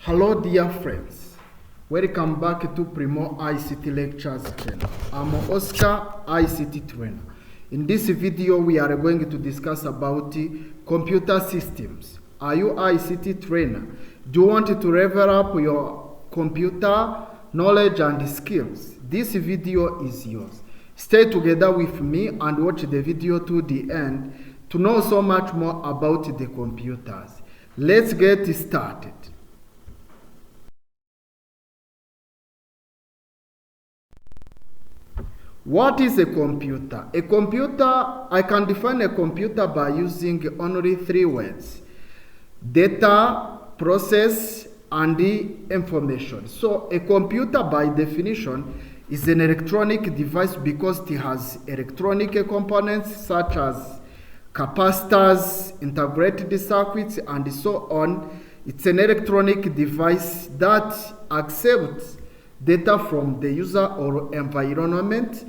Hello dear friends, welcome back to Primo ICT Lectures channel. I'm Oscar, ICT trainer. In this video we are going to discuss about computer systems. Are you ICT trainer? Do you want to level up your computer knowledge and skills? This video is yours. Stay together with me and watch the video to the end to know so much more about the computers. Let's get started. What is a computer? A computer, I can define a computer by using only three words: data, process, and the information. So a computer by definition is an electronic device because it has electronic components such as capacitors, integrated circuits, and so on. It's an electronic device that accepts data from the user or environment,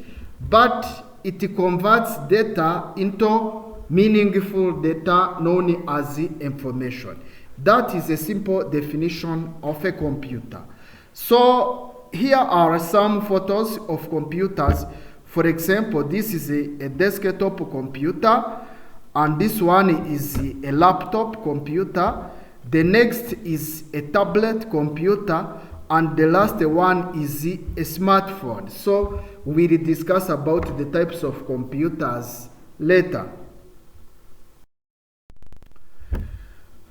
but it converts data into meaningful data known as information. That is a simple definition of a computer. So here are some photos of computers. For example, this is a desktop computer, and this one is a laptop computer. The next is a tablet computer, and the last one is a smartphone. So we will discuss about the types of computers later.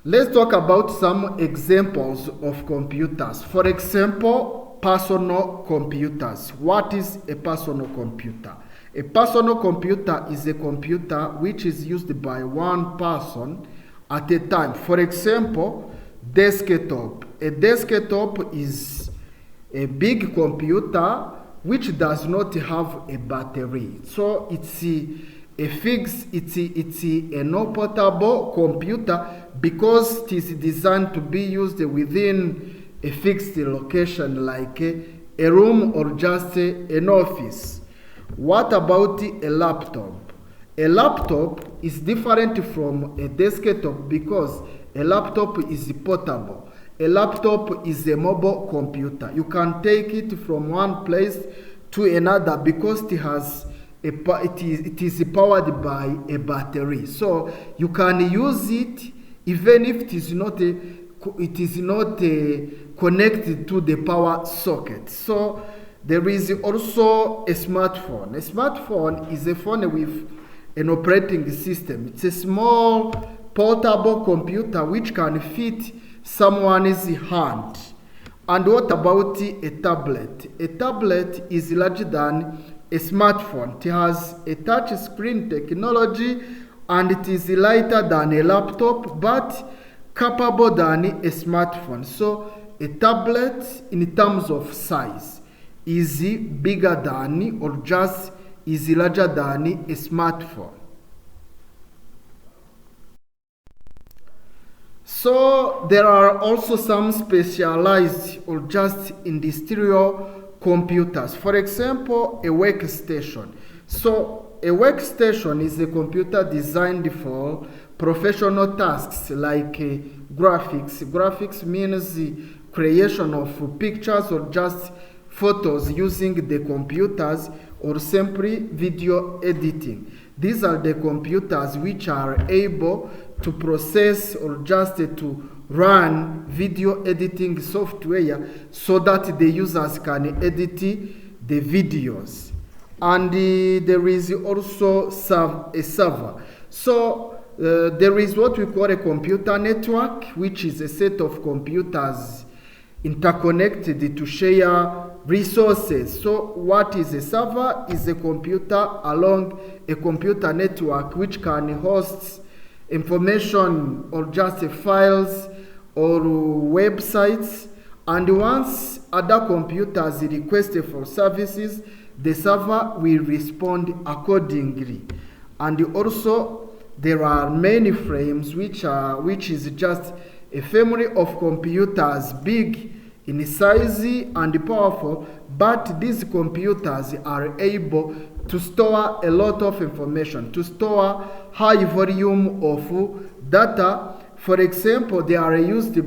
Let's talk about some examples of computers. For example, personal computers. What is a personal computer? A personal computer is a computer which is used by one person at a time. For example, desktop. A desktop is a big computer which does not have a battery. So it's a non-portable computer because it is designed to be used within a fixed location like a room or just an office. What about a laptop? A laptop is different from a desktop because a laptop is portable. A laptop is a mobile computer. You can take it from one place to another because it is powered by a battery. So you can use it even if it is not connected to the power socket. So there is also a smartphone. A smartphone is a phone with an operating system. It's a small portable computer which can fit someone's hand. And what about a tablet? A tablet is larger than a smartphone. It has a touch screen technology and it is lighter than a laptop but capable than a smartphone. So a tablet in terms of size is bigger than or just is larger than a smartphone. So there are also some specialized or just industrial computers. For example, a workstation. So a workstation is a computer designed for professional tasks like graphics. Graphics means the creation of pictures or just photos using the computers or simply video editing. These are the computers which are able to process or just to run video editing software so that the users can edit the videos. And there is also a server. So there is what we call a computer network, which is a set of computers interconnected to share resources. So what is a server? Is a computer along a computer network which can host information or just files or websites, and once other computers request for services, the server will respond accordingly. And also there are many frames which is just a family of computers big in size and powerful, but these computers are able to store a lot of information, to store high volume of data. For example, they are used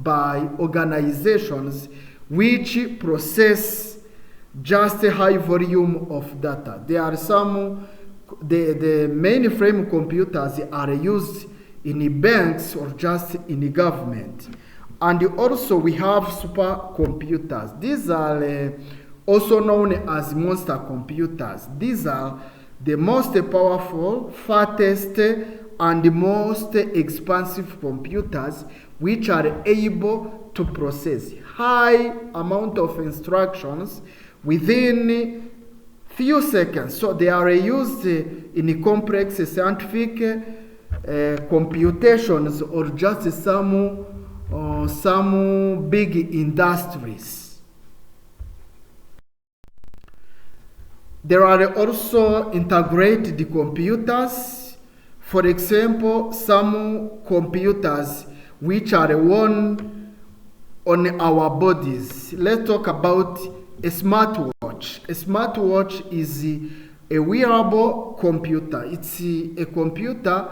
by organizations which process just a high volume of data. There are some, the mainframe computers are used in banks or just in government. And also we have supercomputers. These are also known as monster computers. These are the most powerful, fattest, and the most expensive computers which are able to process high amount of instructions within few seconds. So they are used in complex scientific computations or just some big industries. There are also integrated computers. For example, some computers which are worn on our bodies. Let's talk about a smartwatch. A smartwatch is a wearable computer. It's a computer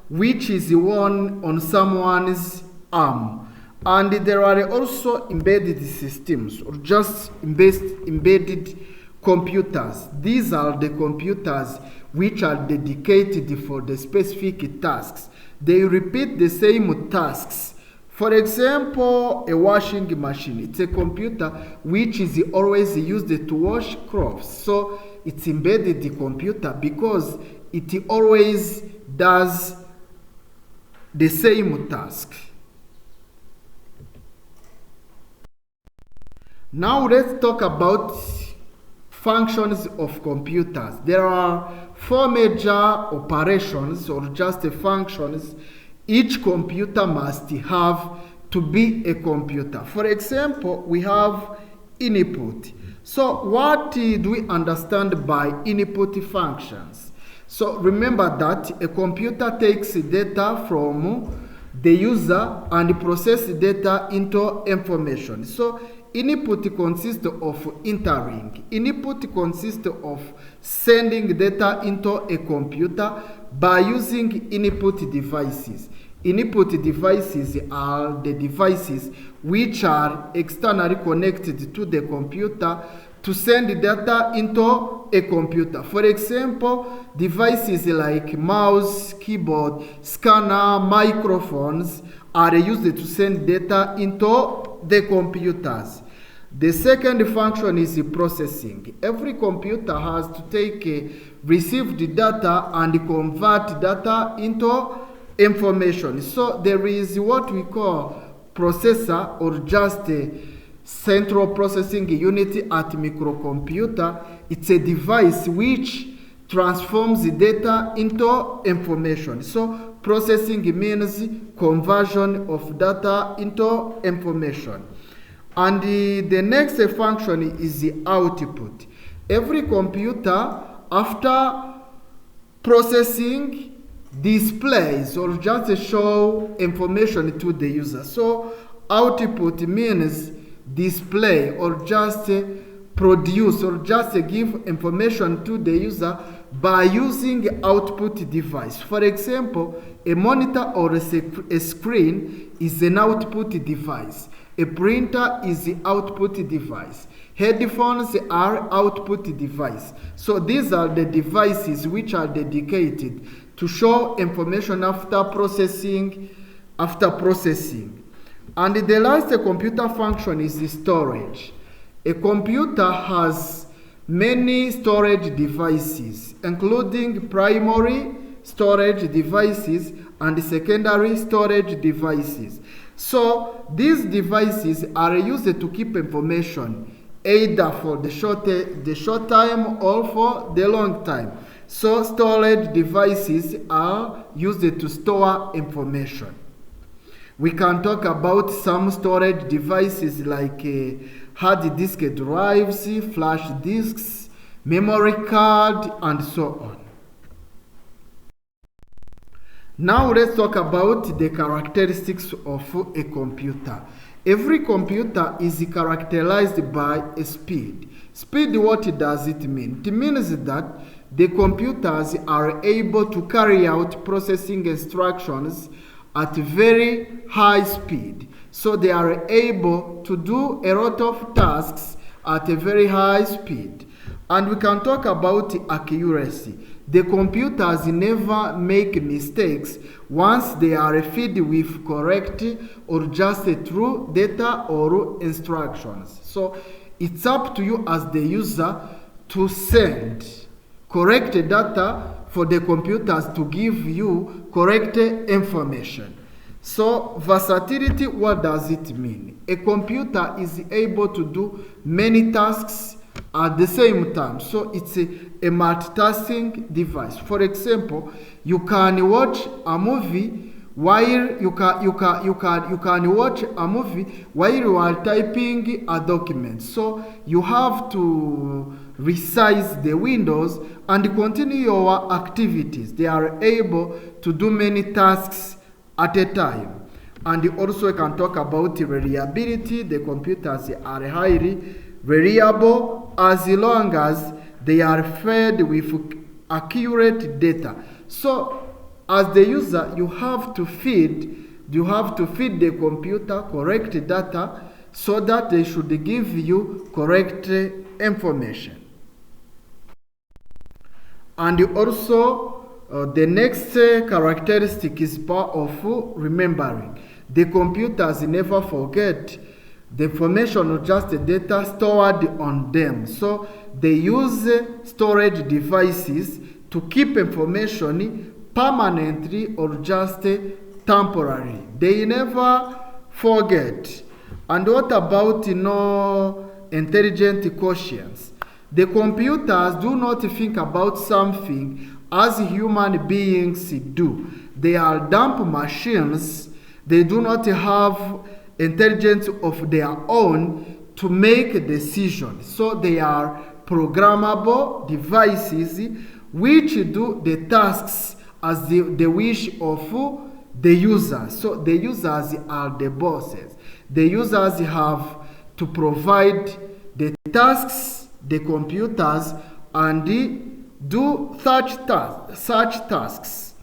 which is worn on someone's arm. And there are also embedded systems or just embedded computers. These are the computers which are dedicated for the specific tasks. They repeat the same tasks. For example, a washing machine. It's a computer which is always used to wash clothes. So it's embedded the computer because it always does the same task. Now let's talk about functions of computers. There are 4 major operations or just functions each computer must have to be a computer. For example, we have input. So what do we understand by input functions? So remember that a computer takes data from the user and processes data into information. So input consists of entering. Input consists of sending data into a computer by using input devices. Input devices are the devices which are externally connected to the computer to send data into a computer. For example, devices like mouse, keyboard, scanner, microphones are used to send data into the computers. The second function is processing. Every computer has to take received data and convert data into information. So there is what we call processor or just a central processing unit at microcomputer. It's a device which transforms the data into information. So processing means conversion of data into information. And the next function is the output. Every computer, after processing, displays or just show information to the user. So output means display or just produce or just give information to the user by using output device. For example, a monitor or a screen is an output device. A printer is the output device. Headphones are output device. So these are the devices which are dedicated to show information after processing. And the last computer function is the storage. A computer has many storage devices, including primary storage devices and secondary storage devices. So these devices are used to keep information either for the short time or for the long time. So storage devices are used to store information. We can talk about some storage devices like hard disk drives, flash disks, memory card, and so on. Now let's talk about the characteristics of a computer. Every computer is characterized by a speed. Speed, what does it mean? It means that the computers are able to carry out processing instructions at very high speed. So they are able to do a lot of tasks at a very high speed. And we can talk about accuracy. The computers never make mistakes once they are fed with correct or just true data or instructions. So it's up to you as the user to send correct data for the computers to give you correct information. So versatility, what does it mean? A computer is able to do many tasks at the same time. So it's a multitasking device. For example, you can watch a movie while you can watch a movie while you are typing a document. So you have to resize the windows and continue your activities. They are able to do many tasks at a time. And also you can talk about reliability. The computers are highly reliable as long as they are fed with accurate data. So as the user, you have to feed the computer correct data so that they should give you correct information. And also the next characteristic is powerful remembering. The computers never forget the information or just the data stored on them. So they use storage devices to keep information permanently or just temporarily. They never forget. And what about intelligent quotients? The computers do not think about something as human beings do. They are dumb machines. They do not have intelligence of their own to make decisions. So they are programmable devices which do the tasks as the wish of the user. So the users are the bosses. The users have to provide the tasks, the computers, and do such tasks.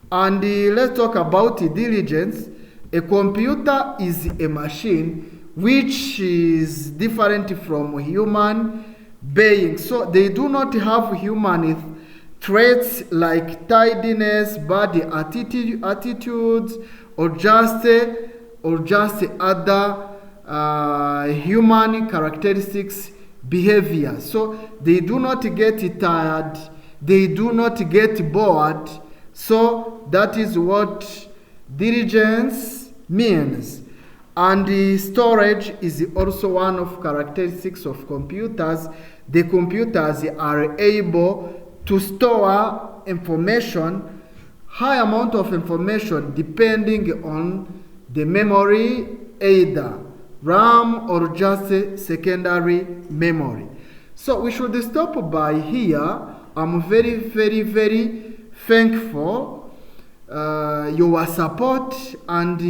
And let's talk about diligence. A computer is a machine which is different from human beings. So they do not have human traits like tidiness, bad attitudes, or just other human characteristics, behavior. So they do not get tired, they do not get bored. So that is what diligence means. And the storage is also one of characteristics of computers. The computers are able to store information, high amount of information, depending on the memory, either RAM or just secondary memory. So we should stop by here. I'm very, very, very thankful your support, and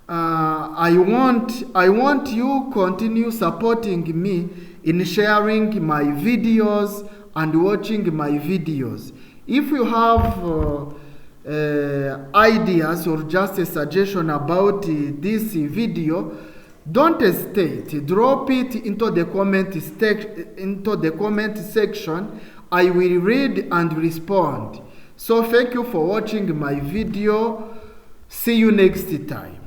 I want you continue supporting me in sharing my videos and watching my videos. If you have ideas or just a suggestion about this video, don't hesitate. Drop it into the comment section. I will read and respond. So thank you for watching my video. See you next time.